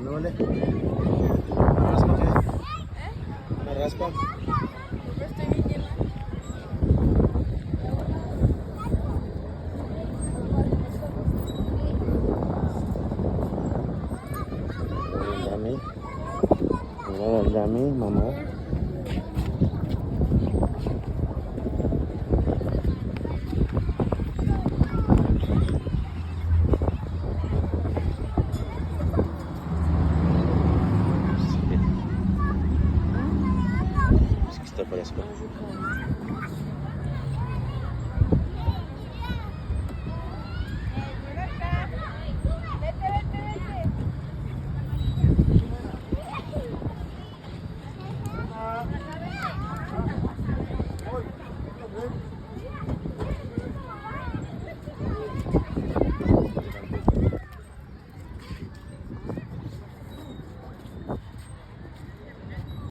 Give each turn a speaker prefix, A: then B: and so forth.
A: ¿No vale? ¿Una raspa qué? ¿Una raspa?
B: Yo estoy bien llena.
A: Dami. Mira el Dami, mamá. Es que está fresco.